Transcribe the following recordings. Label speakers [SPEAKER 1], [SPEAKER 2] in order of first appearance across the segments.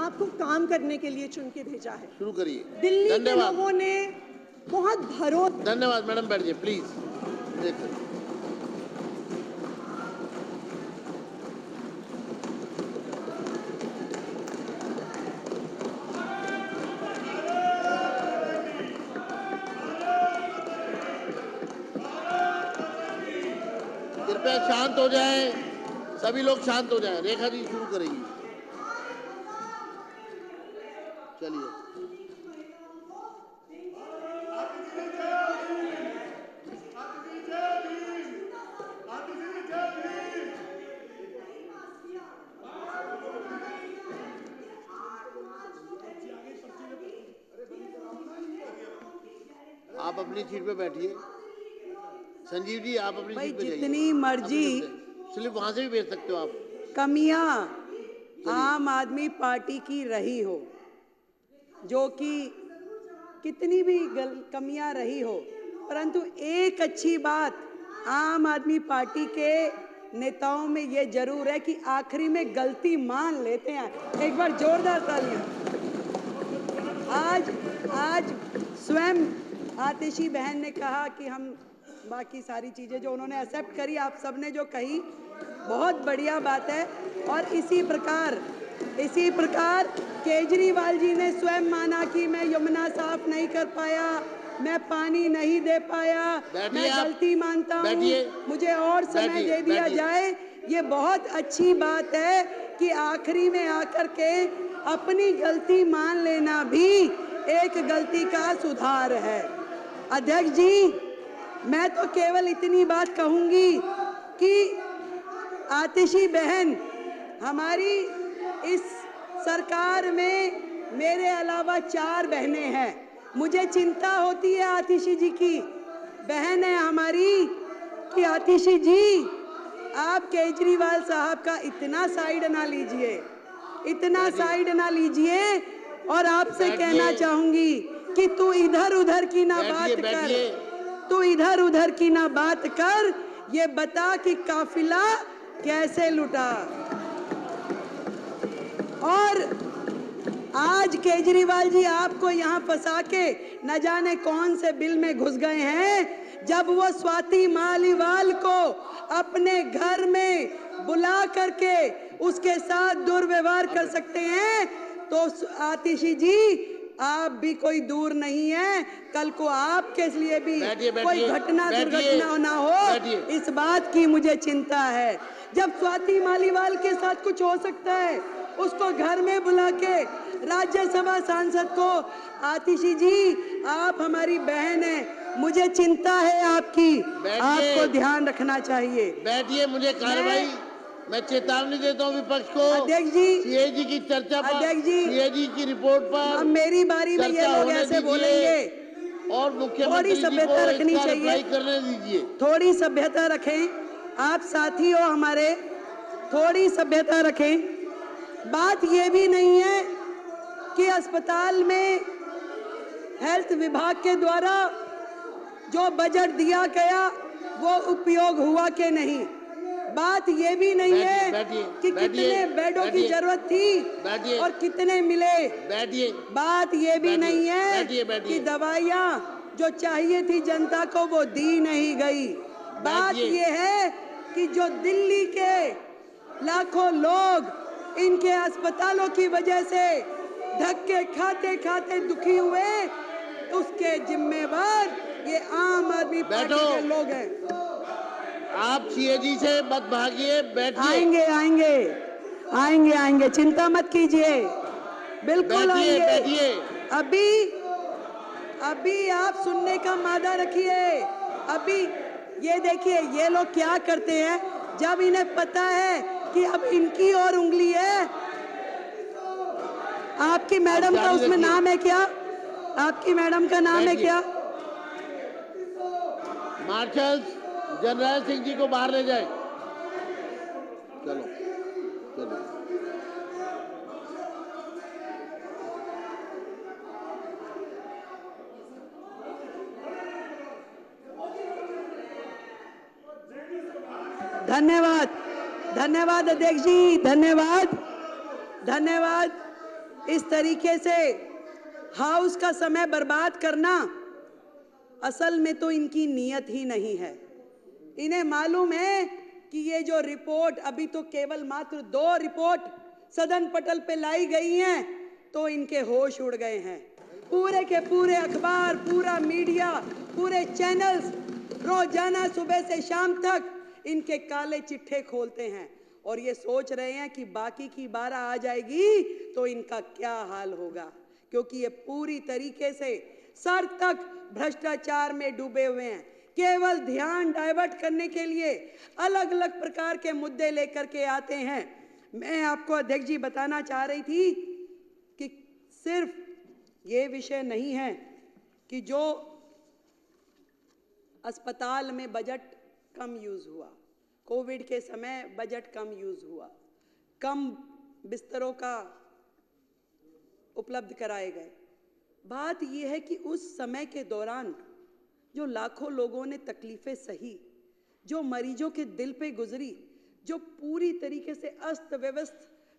[SPEAKER 1] आपको काम करने के लिए चुन के भेजा है।
[SPEAKER 2] शुरू करिए।
[SPEAKER 1] दिल्ली के
[SPEAKER 2] धन्यवाद।
[SPEAKER 1] लोगों ने बहुत भरोसा।
[SPEAKER 2] धन्यवाद मैडम, बैठिए प्लीज। देखो कृपया शांत हो जाएं, सभी लोग शांत हो जाएं। रेखा जी शुरू करेंगी। चलिए। आप अपनी सीट पे बैठिए। संजीव जी आप अपनी सीट पे जाइए।
[SPEAKER 3] जितनी मर्जी
[SPEAKER 2] स्लिप वहां से भी भेज सकते हो आप।
[SPEAKER 3] कमियां आम आदमी पार्टी की रही हो, जो कि कितनी भी कमियां रही हो, परंतु एक अच्छी बात आम आदमी पार्टी के नेताओं में ये जरूर है कि आखिरी में गलती मान लेते हैं। एक बार जोरदार तालियां। आज स्वयं आतिशी बहन ने कहा कि हम बाकी सारी चीज़ें जो उन्होंने एक्सेप्ट करी, आप सबने जो कही बहुत बढ़िया बात है। और इसी प्रकार केजरीवाल जी ने स्वयं माना कि मैं यमुना साफ नहीं कर पाया, मैं पानी नहीं दे पाया, मैं गलती मानता हूँ, मुझे और समय दे दिया जाए। ये बहुत अच्छी बात है कि आखिरी में आकर के अपनी गलती मान लेना भी एक गलती का सुधार है। अध्यक्ष जी, मैं तो केवल इतनी बात कहूंगी कि आतिशी बहन, हमारी इस सरकार में मेरे अलावा 4 बहनें हैं। मुझे चिंता होती है आतिशी जी की। बहन है हमारी कि आतिशी जी, आप केजरीवाल साहब का इतना साइड ना लीजिए, इतना साइड ना लीजिए। और आपसे कहना चाहूंगी कि तू इधर उधर की ना बात कर, तू इधर उधर की ना बात कर, ये बता कि काफिला कैसे लुटा। और आज केजरीवाल जी आपको यहाँ फंसा के न जाने कौन से बिल में घुस गए हैं। जब वो स्वाति मालीवाल को अपने घर में बुला करके उसके साथ दुर्व्यवहार कर सकते हैं, तो आतिशी जी आप भी कोई दूर नहीं है। कल को आपके लिए भी कोई घटना दुर्घटना ना हो, इस बात की मुझे चिंता है। जब स्वाति मालीवाल के साथ कुछ हो सकता है, उसको घर में बुला के राज्यसभा सांसद को, आतिशी जी आप हमारी बहन है, मुझे चिंता है आपकी, आपको ध्यान रखना चाहिए।
[SPEAKER 2] बैठिए, मुझे कार्रवाई, मैं चेतावनी देता हूँ विपक्ष को।
[SPEAKER 3] अध्यक्ष जी,
[SPEAKER 2] सीएजी की चर्चा पर,
[SPEAKER 3] अध्यक्ष जी,
[SPEAKER 2] सीएजी की रिपोर्ट पर
[SPEAKER 3] अब मेरी बारी में ये लोग ऐसे बोलेंगे
[SPEAKER 2] और मुख्यमंत्री जी को
[SPEAKER 3] रखनी चाहिए,
[SPEAKER 2] करने दीजिए।
[SPEAKER 3] थोड़ी सभ्यता रखें, आप साथी हो हमारे, थोड़ी सभ्यता रखें। बात ये भी नहीं है कि अस्पताल में हेल्थ विभाग के द्वारा जो बजट दिया गया वो उपयोग हुआ कि नहीं। बात ये भी नहीं है कि कितने बेडों की जरूरत थी और कितने मिले। बात ये भी नहीं है कि दवाइयाँ जो चाहिए थी जनता को वो दी नहीं गई। बात ये है कि जो दिल्ली के लाखों लोग इनके अस्पतालों की वजह से धक्के खाते खाते दुखी हुए, उसके जिम्मेवार ये आम आदमी पार्टी के लोग हैं।
[SPEAKER 2] आप सीएजी से मत भागिए, बैठिए।
[SPEAKER 3] आएंगे आएंगे आएंगे आएंगे, चिंता मत कीजिए, बिल्कुल आएंगे। अभी आप सुनने का मादा रखिए। अभी ये देखिए ये लोग क्या करते हैं, जब इन्हें पता है कि अब इनकी और उंगली है। आपकी मैडम का उसमें नाम है क्या? आपकी मैडम का नाम है क्या?
[SPEAKER 2] मार्शल जनरल सिंह जी को बाहर ले जाए। चलो चलो।
[SPEAKER 3] धन्यवाद, धन्यवाद अध्यक्ष जी, धन्यवाद, धन्यवाद। इस तरीके से हाउस का समय बर्बाद करना असल में तो इनकी नीयत ही नहीं है। इन्हें मालूम है कि ये जो रिपोर्ट, अभी तो केवल मात्र 2 रिपोर्ट सदन पटल पे लाई गई हैं, तो इनके होश उड़ गए हैं। पूरे के पूरे अखबार, पूरा मीडिया, पूरे चैनल्स रोजाना सुबह से शाम तक इनके काले चिट्ठे खोलते हैं और ये सोच रहे हैं कि बाकी की 12 आ जाएगी तो इनका क्या हाल होगा, क्योंकि ये पूरी तरीके से सर तक भ्रष्टाचार में डूबे हुए हैं। केवल ध्यान डाइवर्ट करने के लिए अलग अलग प्रकार के मुद्दे लेकर के आते हैं। मैं आपको अध्यक्ष जी बताना चाह रही थी कि सिर्फ ये विषय नहीं है कि जो अस्पताल में बजट कम यूज हुआ, कोविड के समय बजट कम यूज हुआ, कम बिस्तरों का उपलब्ध कराए गए। बात यह है कि उस समय के दौरान जो लाखों लोगों ने तकलीफें सही, जो मरीजों के दिल पे गुजरी, जो पूरी तरीके से अस्त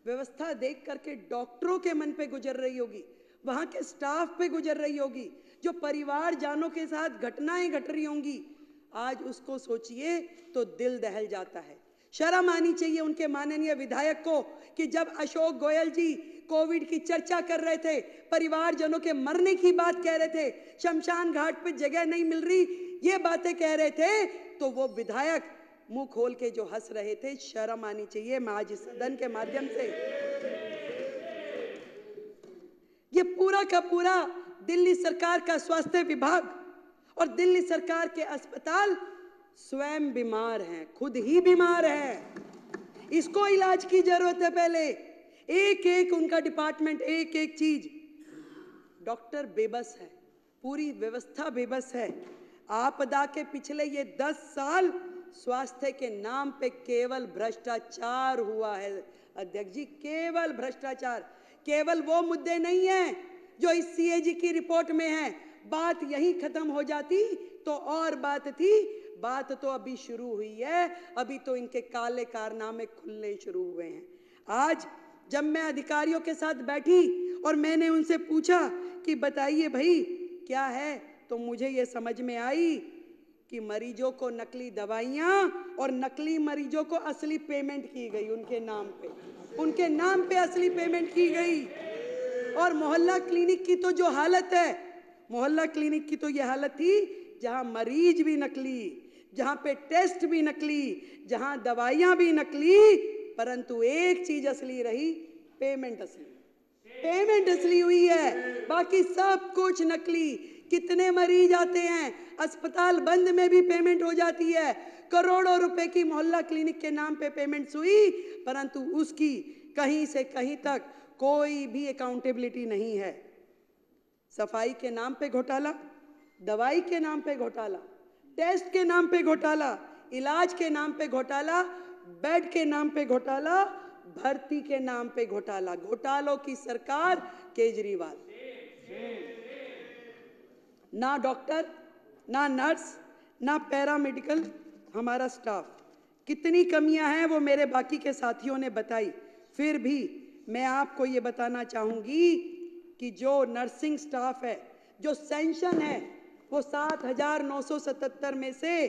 [SPEAKER 3] व्यवस्था देख करके डॉक्टरों के मन पे गुजर रही होगी, वहाँ के स्टाफ पे गुजर रही होगी, जो परिवार जानों के साथ घटनाएं घट रही होंगी, आज उसको सोचिए तो दिल दहल जाता है। शर्म आनी चाहिए उनके माननीय विधायक को कि जब अशोक गोयल जी कोविड की चर्चा कर रहे थे, परिवारजनों के मरने की बात कह रहे थे, शमशान घाट पे जगह नहीं मिल रही, ये बातें कह रहे थे, तो वो विधायक मुंह खोल के जो हंस रहे थे। शर्म आनी चाहिए। मैं आज इस सदन के माध्यम से ये पूरा का पूरा दिल्ली सरकार का स्वास्थ्य विभाग और दिल्ली सरकार के अस्पताल स्वयं बीमार हैं, खुद ही बीमार हैं। इसको इलाज की जरूरत है। पहले एक एक उनका डिपार्टमेंट, एक एक चीज, डॉक्टर बेबस है, पूरी व्यवस्था बेबस है। आपदा के पिछले ये 10 साल स्वास्थ्य के नाम पे केवल भ्रष्टाचार हुआ है अध्यक्ष जी, केवल भ्रष्टाचार। केवल वो मुद्दे नहीं हैं जो इस सीएजी की रिपोर्ट में है। बात यहीं खत्म हो जाती तो और बात थी, बात तो अभी शुरू हुई है। अभी तो इनके काले कारनामे खुलने शुरू हुए हैं। आज जब मैं अधिकारियों के साथ बैठी और मैंने उनसे पूछा कि बताइए भाई क्या है, तो मुझे ये समझ में आई कि मरीजों को नकली दवाइयाँ और नकली मरीजों को असली पेमेंट की गई उनके नाम पे, उनके नाम पे असली पेमेंट की गई। और मोहल्ला क्लिनिक की तो जो हालत है, मोहल्ला क्लिनिक की तो ये हालत थी जहाँ मरीज भी नकली, जहाँ पे टेस्ट भी नकली, जहाँ दवाइयाँ भी नकली, परंतु एक चीज असली रही, पेमेंट असली। पेमेंट असली हुई है, बाकी सब कुछ नकली। कितने मरीज आते हैं, अस्पताल बंद में भी पेमेंट हो जाती है। करोड़ों रुपए की मोहल्ला क्लिनिक के नाम पे पेमेंट्स हुई, परंतु उसकी कहीं से कहीं तक कोई भी अकाउंटेबिलिटी नहीं है। सफाई के नाम पे घोटाला, दवाई के नाम पे घोटाला, टेस्ट के नाम पे घोटाला, इलाज के नाम पे घोटाला, बेड के नाम पे घोटाला, भर्ती के नाम पे घोटाला। घोटालों की सरकार केजरीवाल। ना डॉक्टर, ना नर्स, ना पैरामेडिकल हमारा स्टाफ। कितनी कमियां हैं वो मेरे बाकी के साथियों ने बताई। फिर भी मैं आपको ये बताना चाहूंगी कि जो नर्सिंग स्टाफ है, जो सेंशन है, वो 7,977 में से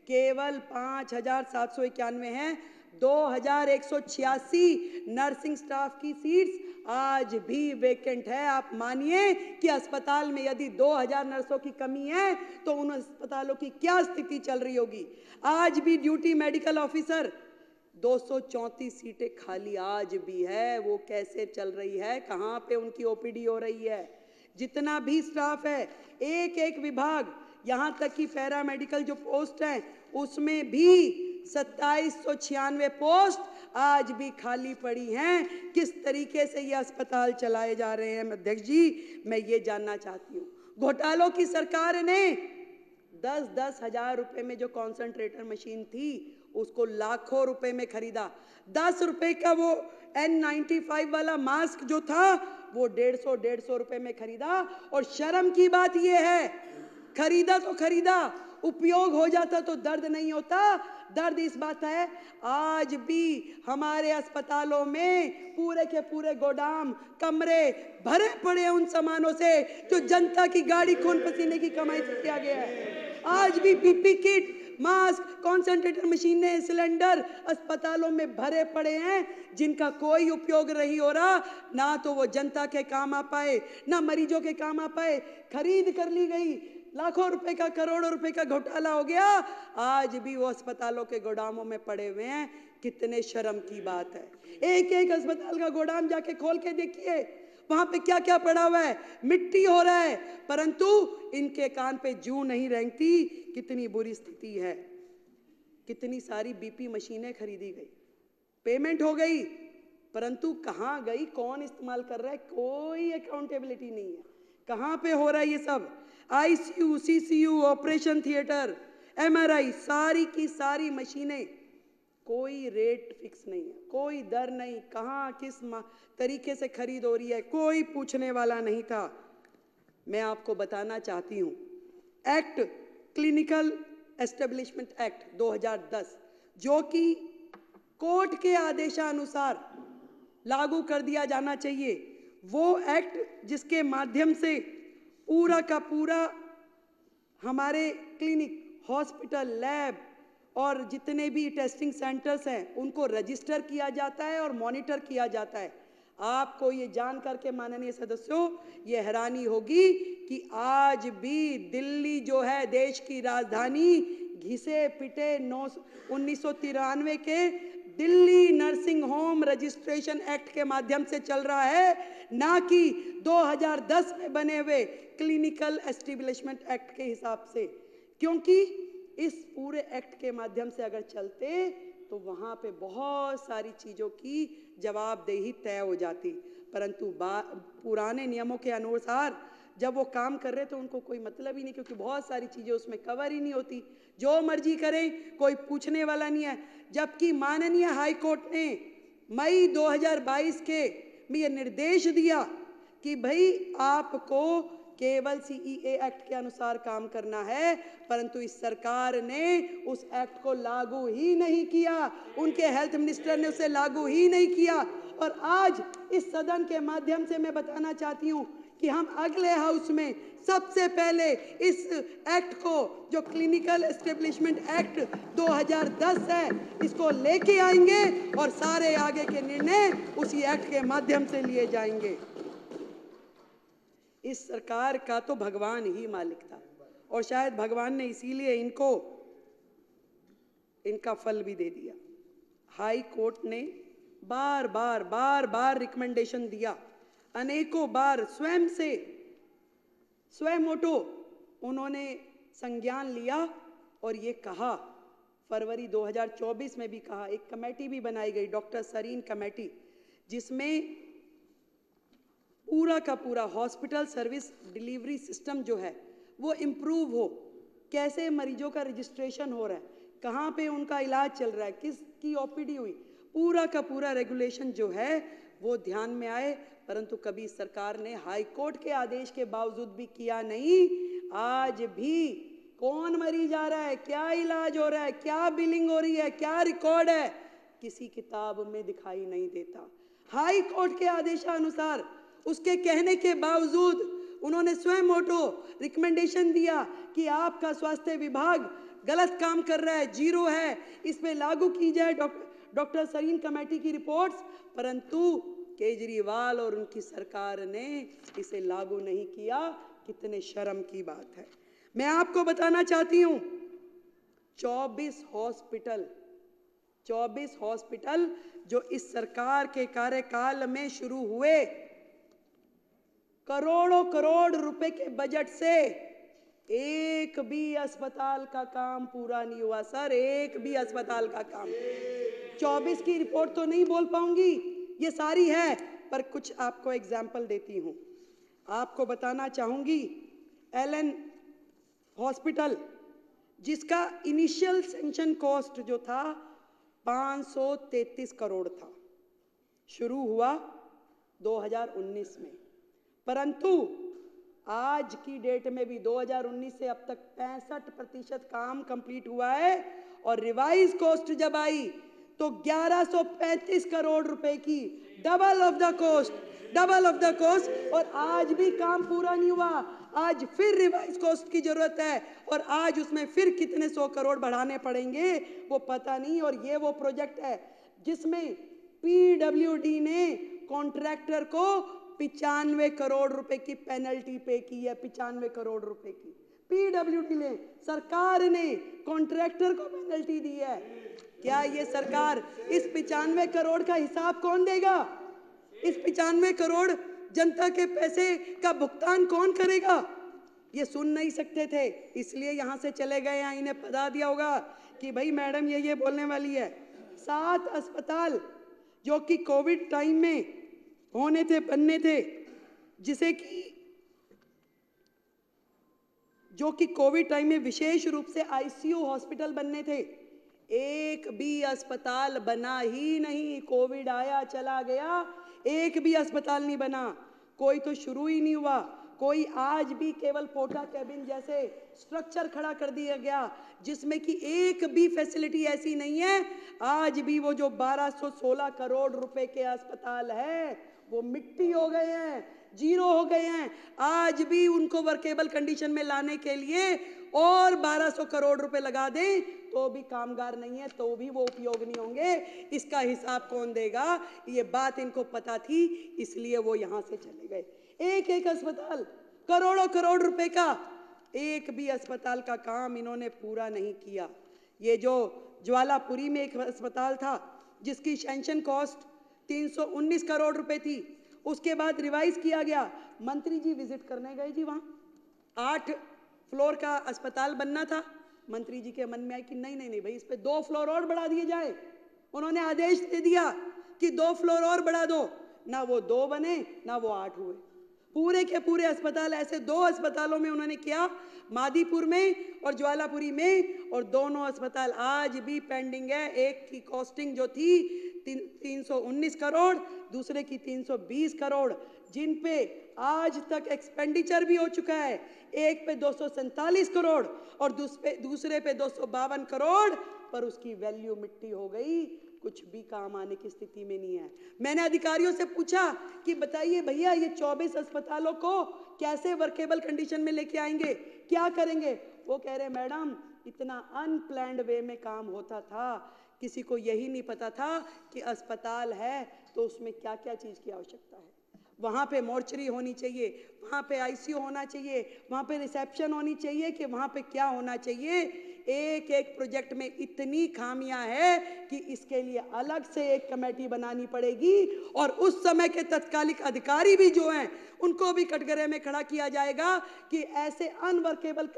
[SPEAKER 3] केवल 5,791 हैं। 2,186 नर्सिंग स्टाफ की सीट्स आज भी वेकेंट है। आप मानिए कि अस्पताल में यदि 2,000 नर्सों की कमी है तो उन अस्पतालों की क्या स्थिति चल रही होगी। आज भी ड्यूटी मेडिकल ऑफिसर 234 सीटें खाली आज भी है। वो कैसे चल रही है, कहाँ पे उनकी ओपीडी हो रही है। जितना भी स्टाफ है, एक एक विभाग, यहाँ तक कि पैरामेडिकल जो पोस्ट हैं उसमें भी 2796 पोस्ट आज भी खाली पड़ी हैं। किस तरीके से ये अस्पताल चलाए जा रहे हैं अध्यक्ष जी, मैं ये जानना चाहती हूँ। घोटालों की सरकार ने 10-10 हजार रुपए में जो कॉन्सेंट्रेटर मशीन थी उसको लाखों रुपए में खरीदा। 10 रुपए का वो N95 वाला मास्क जो था वो 150 रुपए में खरीदा। और शर्म की बात ये है, खरीदा तो खरीदा, उपयोग हो जाता तो दर्द नहीं होता। दर्द इस बात है, आज भी हमारे अस्पतालों में पूरे के पूरे गोदाम कमरे भरे पड़े हैं उन सामानों से जो जनता की गाड़ी खून पसीने की कमाई से किया गया है। आज भी पीपी किट, मास्क, कॉन्सेंट्रेटर मशीनें, सिलेंडर अस्पतालों में भरे पड़े हैं जिनका कोई उपयोग नहीं हो रहा। ना तो वो जनता के काम आ पाए, ना मरीजों के काम आ पाए। खरीद कर ली गई, लाखों रुपए का, करोड़ों रुपए का घोटाला हो गया, आज भी वो अस्पतालों के गोदामों में पड़े हुए हैं। कितने शर्म की बात है। एक एक अस्पताल का गोदाम जाके खोल के देखिए, वहां पे क्या क्या पड़ा हुआ है, मिट्टी हो रहा है, परंतु इनके कान पे जूं नहीं रेंगती। कितनी बुरी स्थिति है। कितनी सारी बीपी मशीनें खरीदी गई, पेमेंट हो गई, परंतु कहां गई, कौन इस्तेमाल कर रहा है, कोई अकाउंटेबिलिटी नहीं है। कहां पे हो रहा है ये सब। ICU, CCU, operation theatre, MRI, सारी की सारी मशीनें, कोई रेट फिक्स नहीं है, कोई दर नहीं, कहां किस तरीके से खरीद हो रही है, कोई पूछने वाला नहीं था। मैं आपको बताना चाहती हूं, एक्ट, क्लिनिकल एस्टेब्लिशमेंट एक्ट 2010, जो कि कोर्ट के आदेशानुसार लागू कर दिया जाना चाहिए, वो एक्ट जिसके माध्यम से पूरा का पूरा हमारे क्लिनिक, हॉस्पिटल, लैब और जितने भी टेस्टिंग सेंटर्स हैं उनको रजिस्टर किया जाता है और मॉनिटर किया जाता है। आपको ये जान करके माननीय सदस्यों ये हैरानी होगी कि आज भी दिल्ली जो है देश की राजधानी, घिसे पिटे 1993 के Delhi nursing home registration act के माध्यम से चल रहा है, ना कि 2010 में बने हुए क्लिनिकल एस्टेब्लिशमेंट एक्ट के हिसाब से। क्योंकि इस पूरे एक्ट के माध्यम से अगर चलते तो वहाँ पे बहुत सारी चीज़ों की जवाबदेही तय हो जाती, परंतु पुराने नियमों के अनुसार जब वो काम कर रहे तो उनको कोई मतलब ही नहीं, क्योंकि बहुत सारी चीज़ें उसमें कवर ही नहीं होती। जो मर्जी करें, कोई पूछने वाला नहीं है। जबकि माननीय हाई कोर्ट ने मई 2022 के में ये निर्देश दिया कि भाई आपको केवल सीईए एक्ट के अनुसार काम करना है, परंतु इस सरकार ने उस एक्ट को लागू ही नहीं किया, उनके हेल्थ मिनिस्टर ने उसे लागू ही नहीं किया। और आज इस सदन के माध्यम से मैं बताना चाहती हूं कि हम अगले हाउस में सबसे पहले इस एक्ट को, जो क्लिनिकल एस्टेब्लिशमेंट एक्ट 2010 है, इसको लेके आएंगे और सारे आगे के निर्णय उसी एक्ट के माध्यम से लिए जाएंगे। इस सरकार का तो भगवान ही मालिक था और शायद भगवान ने इसीलिए इनका फल भी दे दिया। हाई कोर्ट ने बार बार रिकमेंडेशन दिया, अनेकों बार स्वयं ओटो उन्होंने संज्ञान लिया और ये कहा, फरवरी 2024 में भी कहा, एक कमेटी भी बनाई गई, डॉक्टर सरीन कमेटी, जिसमें पूरा का पूरा हॉस्पिटल सर्विस डिलीवरी सिस्टम जो है वो इम्प्रूव हो, कैसे मरीजों का रजिस्ट्रेशन हो रहा है, कहाँ पे उनका इलाज चल रहा है, किसकी ओपीडी हुई, पूरा का पूरा रेगुलेशन जो है वो ध्यान में आए। परंतु कभी सरकार ने हाई कोर्ट के आदेश के बावजूद भी किया नहीं। आज भी कौन मरीज आ रहा है, क्या इलाज हो रहा है, क्या बिलिंग हो रही है, क्या रिकॉर्ड है, किसी किताब में दिखाई नहीं देता। हाई कोर्ट के आदेशानुसार, उसके कहने के बावजूद उन्होंने स्वयं ऑटो रिकमेंडेशन दिया कि आपका स्वास्थ्य विभाग गलत काम कर रहा है, जीरो है, इस पे लागू की जाए डॉक्टर सरीन कमेटी की रिपोर्ट्स, परंतु केजरीवाल और उनकी सरकार ने इसे लागू नहीं किया। कितने शर्म की बात है। मैं आपको बताना चाहती हूं, 24 हॉस्पिटल जो इस सरकार के कार्यकाल में शुरू हुए, करोड़ों करोड़ रुपए के बजट से एक भी अस्पताल का काम पूरा नहीं हुआ सर, एक भी अस्पताल का काम। 24 की रिपोर्ट तो नहीं बोल पाऊंगी, ये सारी है, पर कुछ आपको एग्जाम्पल देती हूं। आपको बताना चाहूंगी, एलन हॉस्पिटल, जिसका इनिशियल सेंक्शन कॉस्ट जो था 533 करोड़ था, शुरू हुआ 2019 में, परंतु आज की डेट में भी 2019 से अब तक 65% काम कंप्लीट हुआ है और रिवाइज कॉस्ट जब आई तो 1135 करोड़ रुपए की, डबल ऑफ द कोस्ट, और आज भी काम पूरा नहीं हुआ। आज फिर रिवाइज कॉस्ट की जरूरत है और आज उसमें फिर कितने 100 करोड़ बढ़ाने पड़ेंगे वो पता नहीं। और ये वो प्रोजेक्ट है जिसमें पीडब्ल्यूडी ने कॉन्ट्रैक्टर को 95 करोड़ रुपए की पेनल्टी पे की है। 95 करोड़ रुपए की पीडब्ल्यूडी ने, सरकार ने कॉन्ट्रैक्टर को पेनल्टी दी है। क्या ये सरकार, इस 95 करोड़ का हिसाब कौन देगा? इस 95 करोड़ जनता के पैसे का भुगतान कौन करेगा? ये सुन नहीं सकते थे, इसलिए यहां से चले गए। यहाँ इन्हें पता दिया होगा कि भाई मैडम ये बोलने वाली है। 7 अस्पताल जो कि कोविड टाइम में होने थे, बनने थे, जो कि कोविड टाइम में विशेष रूप से आईसीयू हॉस्पिटल बनने थे, एक भी अस्पताल बना ही नहीं। कोविड आया चला गया, एक भी अस्पताल नहीं बना, कोई तो शुरू ही नहीं हुआ। कोई आज भी केवल पोटा कैबिन जैसे स्ट्रक्चर खड़ा कर दिया गया जिसमें कि एक भी फैसिलिटी ऐसी नहीं है। आज भी वो जो 1216 करोड़ रुपए के अस्पताल है वो मिट्टी हो गए हैं, जीरो हो गए हैं। आज भी उनको वर्केबल कंडीशन में लाने के लिए और 1200 करोड़ रुपए लगा दें तो भी कामगार नहीं है, तो भी वो उपयोग नहीं होंगे। इसका हिसाब कौन देगा? ये बात इनको पता थी, इसलिए वो यहां से चले गए। एक एक अस्पताल करोड़ों करोड़ रुपए का, एक भी अस्पताल का काम इन्होंने पूरा नहीं किया। ये जो ज्वालापुरी में एक अस्पताल था जिसकी सैंक्शन कॉस्ट 319 करोड़ रुपए थी, उसके बाद रिवाइज किया गया। मंत्री जी विजिट करने गए जी, वहां 8 फ्लोर का अस्पताल बनना था। मंत्री जी के मन में आया कि नहीं नहीं नहीं भाई, इस पे 2 फ्लोर और बढ़ा दिए जाए। उन्होंने आदेश दे दिया कि 2 फ्लोर और बढ़ा दो। ना वो 2 बने ना वो 8 हुए। पूरे के पूरे अस्पताल ऐसे 2 अस्पतालों में उन्होंने किया, मादीपुर में और ज्वालापुरी में, और दोनों अस्पताल आज भी पेंडिंग है। एक की कॉस्टिंग जो थी 319 करोड़, दूसरे की 320 करोड़, जिन पे आज तक एक्सपेंडिचर भी हो चुका है। एक पे 247 करोड़ और दूसरे पे 252 करोड़, पर उसकी वैल्यू मिट्टी हो गई, कुछ भी काम आने की स्थिति में नहीं है। मैंने अधिकारियों से पूछा कि बताइए भैया ये 24 अस्पतालों को कैसे वर्केबल कंडीशन में लेके आएंगे, क्या करेंगे? वो कह रहे मैडम इतना अनप्लैन्ड वे में काम होता था, किसी को यही नहीं पता था कि अस्पताल है तो उसमें क्या क्या चीज की आवश्यकता है। वहाँ पे मोर्चरी होनी चाहिए, वहाँ पे आईसीयू होना चाहिए, वहाँ पे रिसेप्शन होनी चाहिए, कि वहाँ पे क्या होना चाहिए। एक एक प्रोजेक्ट में इतनी खामियां है कि इसके लिए अलग से एक कमेटी बनानी पड़ेगी और उस समय के तत्कालिक अधिकारी भी जो हैं उनको भी कटघरे में खड़ा किया जाएगा कि ऐसे अनवर्केबल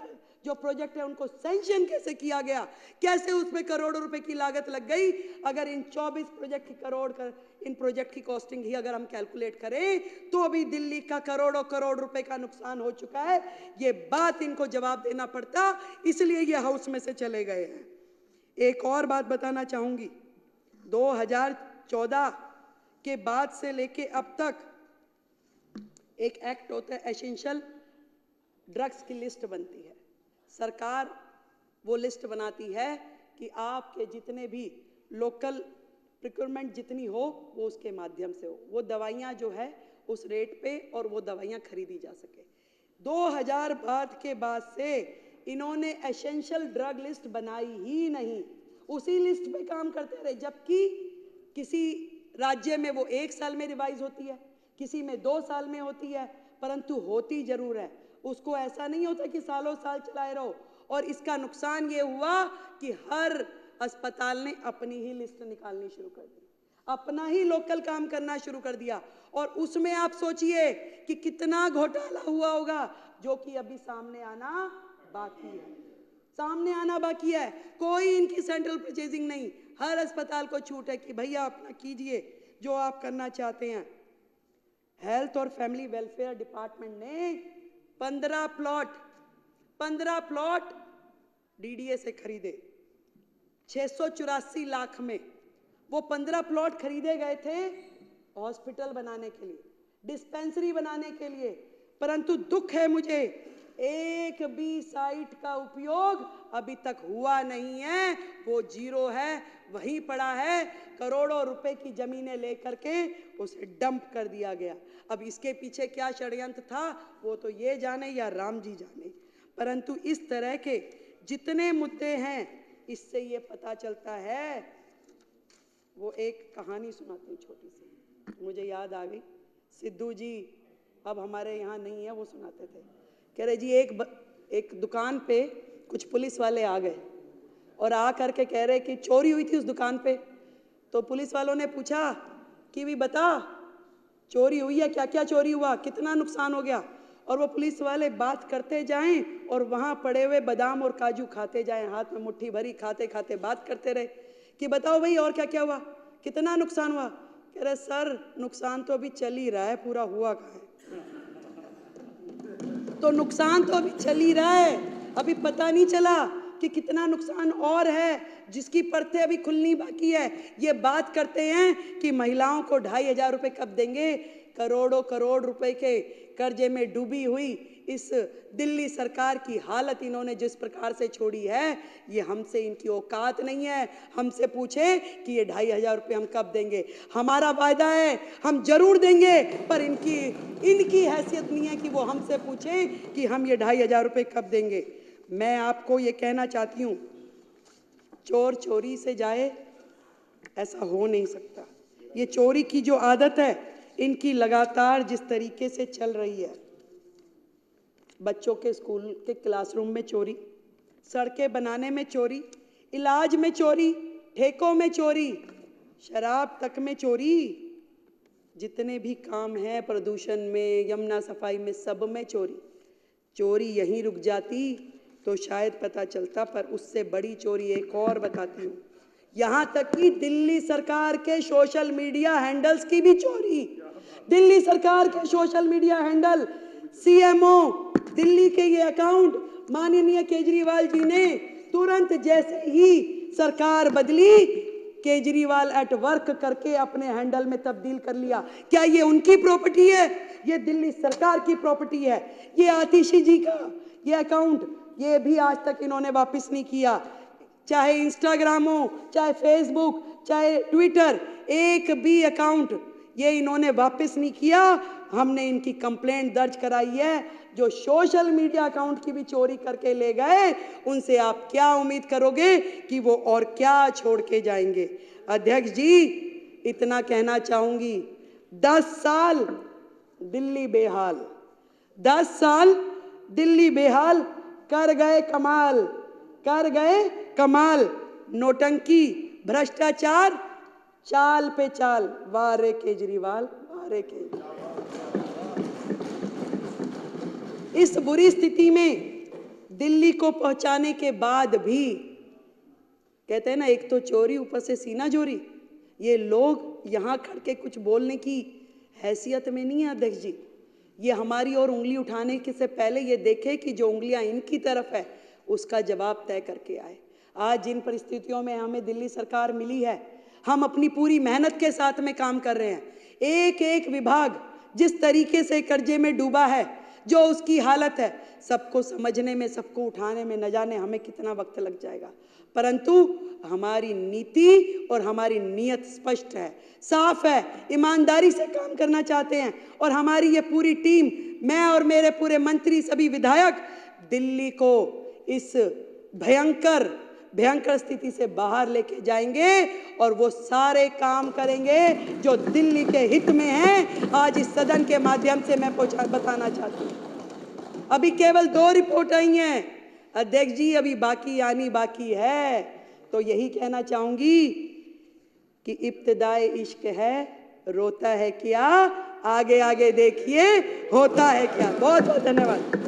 [SPEAKER 3] जो प्रोजेक्ट है उनको सैंक्शन कैसे किया गया, कैसे उसमें करोड़ों रुपए की लागत लग गई। अगर इन 24 प्रोजेक्ट की इन प्रोजेक्ट की कॉस्टिंग ही अगर हम कैलकुलेट करें तो भी दिल्ली का करोड़ों करोड़ रुपए का नुकसान हो चुका है। ये बात इनको जवाब देना पड़ता, इसलिए ये हाउस में से चले गए हैं। एक और बात बताना चाहूंगी, 2014 के बाद से लेके अब तक एक एक्ट होता है, एसेंशियल ड्रग्स की लिस्ट बनती है। सरकार वो लिस्ट बनाती है कि आपके जितने भी लोकल प्रिक्योरमेंट जितनी हो वो उसके माध्यम से हो, वो दवाइयाँ जो है उस रेट पे और वो दवाइयाँ खरीदी जा सके। 2000 के बाद से इन्होंने एसेंशियल ड्रग लिस्ट बनाई ही नहीं, उसी लिस्ट पे काम करते रहे। जबकि किसी राज्य में वो 1 साल में रिवाइज होती है, किसी में 2 साल में होती है, परंतु होती जरूर है। उसको ऐसा नहीं होता कि सालों साल चलाए रहो। और इसका नुकसान ये हुआ कि हर अस्पताल ने अपनी ही लिस्ट निकालनी शुरू कर दी, अपना ही लोकल काम करना शुरू कर दिया। और उसमें आप सोचिए कि कितना घोटाला हुआ होगा, जो कि अभी सामने आना बाकी है। कोई इनकी सेंट्रल परचेजिंग नहीं, हर अस्पताल को छूट है कि भैया अपना कीजिए जो आप करना चाहते हैं। हेल्थ और फैमिली वेलफेयर डिपार्टमेंट ने 15 प्लॉट डीडीए से खरीदे 684 लाख में। वो 15 प्लॉट खरीदे गए थे हॉस्पिटल बनाने के लिए, डिस्पेंसरी बनाने के लिए, परंतु दुख है मुझे, एक भी साइट का उपयोग अभी तक हुआ नहीं है, वो जीरो है, वहीं पड़ा है। करोड़ों रुपए की जमीनें लेकर के उसे डंप कर दिया गया। अब इसके पीछे क्या षड्यंत्र था वो तो ये जाने या राम जी जाने, परंतु इस तरह के जितने मुद्दे हैं इससे ये पता चलता है। वो एक कहानी सुनाती हूँ छोटी सी, मुझे याद आ गई। सिद्धू जी अब हमारे यहाँ नहीं है, वो सुनाते थे। कह रहे जी एक दुकान पे कुछ पुलिस वाले आ गए और आ करके कह रहे कि चोरी हुई थी उस दुकान पे। तो पुलिस वालों ने पूछा कि भी बता चोरी हुई है, क्या क्या चोरी हुआ, कितना नुकसान हो गया। और वो पुलिस वाले बात करते जाएं और वहाँ पड़े हुए बादाम और काजू खाते जाएं, हाथ में मुट्ठी भरी खाते खाते बात करते रहे कि बताओ भाई और क्या क्या हुआ, कितना नुकसान हुआ। कह रहे सर नुकसान तो अभी चल ही रहा है, पूरा हुआ कहाँ है। तो नुकसान तो अभी चल ही रहा है, अभी पता नहीं चला कि कितना नुकसान और है, जिसकी परतें अभी खुलनी बाकी है। ये बात करते हैं कि महिलाओं को 2,500 रुपये कब देंगे। करोड़ों करोड़ रुपए के कर्जे में डूबी हुई इस दिल्ली सरकार की हालत इन्होंने जिस प्रकार से छोड़ी है, ये हमसे इनकी औकात नहीं है। हमसे पूछे कि ये 2,500 रुपये हम कब देंगे, हमारा वायदा है हम जरूर देंगे, पर इनकी हैसियत नहीं है कि वो हमसे पूछे कि हम ये 2,500 रुपये कब देंगे। मैं आपको ये कहना चाहती हूँ, चोर चोरी से जाए ऐसा हो नहीं सकता। ये चोरी की जो आदत है इनकी लगातार जिस तरीके से चल रही है, बच्चों के स्कूल के क्लासरूम में चोरी, सड़कें बनाने में चोरी, इलाज में चोरी, ठेकों में चोरी, शराब तक में चोरी, जितने भी काम हैं प्रदूषण में, यमुना सफाई में, सब में चोरी। चोरी यहीं रुक जाती तो शायद पता चलता, पर उससे बड़ी चोरी एक और बताती हूँ। यहाँ तक कि दिल्ली सरकार के सोशल मीडिया हैंडल्स की भी चोरी। दिल्ली सरकार के social media handle, CMO Delhi के ये अकाउंट माननीय केजरीवाल जी ने तुरंत जैसे ही सरकार बदली, केजरीवाल एट वर्क करके अपने हैंडल में तब्दील कर लिया। क्या ये उनकी प्रॉपर्टी है? ये दिल्ली सरकार की प्रॉपर्टी है। ये आतिशी जी का ये अकाउंट, ये भी आज तक इन्होंने वापस नहीं किया। चाहे इंस्टाग्राम हो, चाहे फेसबुक, चाहे ट्विटर, एक भी अकाउंट ये इन्होंने वापस नहीं किया। हमने इनकी कंप्लेंट दर्ज कराई है। जो सोशल मीडिया अकाउंट की भी चोरी करके ले गए, उनसे आप क्या उम्मीद करोगे कि वो और क्या छोड़ के जाएंगे। अध्यक्ष जी इतना कहना चाहूंगी, 10 साल दिल्ली बेहाल, 10 साल दिल्ली बेहाल, कर गए कमाल, कर गए कमाल। नोटंकी, भ्रष्टाचार, चाल पे चाल। वाह रे केजरीवाल, वाह रे केजरीवाल। इस बुरी स्थिति में दिल्ली को पहुंचाने के बाद भी कहते हैं ना, एक तो चोरी ऊपर से सीना चोरी। ये लोग यहाँ खड़ के कुछ बोलने की हैसियत में नहीं है अध्यक्ष जी। ये हमारी ओर उंगली उठाने के से पहले ये देखे कि जो उंगलियां इनकी तरफ है उसका जवाब तय करके आए। आज जिन परिस्थितियों में हमें दिल्ली सरकार मिली है, हम अपनी पूरी मेहनत के साथ में काम कर रहे हैं। एक एक विभाग जिस तरीके से कर्जे में डूबा है, जो उसकी हालत है, सबको समझने में, सबको उठाने में न जाने हमें कितना वक्त लग जाएगा। परंतु हमारी नीति और हमारी नीयत स्पष्ट है, साफ है, ईमानदारी से काम करना चाहते हैं। और हमारी ये पूरी टीम, मैं और मेरे पूरे मंत्री, सभी विधायक दिल्ली को इस भयंकर स्थिति से बाहर लेके जाएंगे और वो सारे काम करेंगे जो दिल्ली के हित में हैं। आज इस सदन के माध्यम से मैं बताना चाहती हूँ। अभी केवल 2 रिपोर्ट आई हैं अध्यक्ष जी, अभी बाकी आनी बाकी है। तो यही कहना चाहूंगी कि इब्तिदाए इश्क है, रोता है क्या, आगे आगे देखिए होता है क्या। बहुत बहुत धन्यवाद।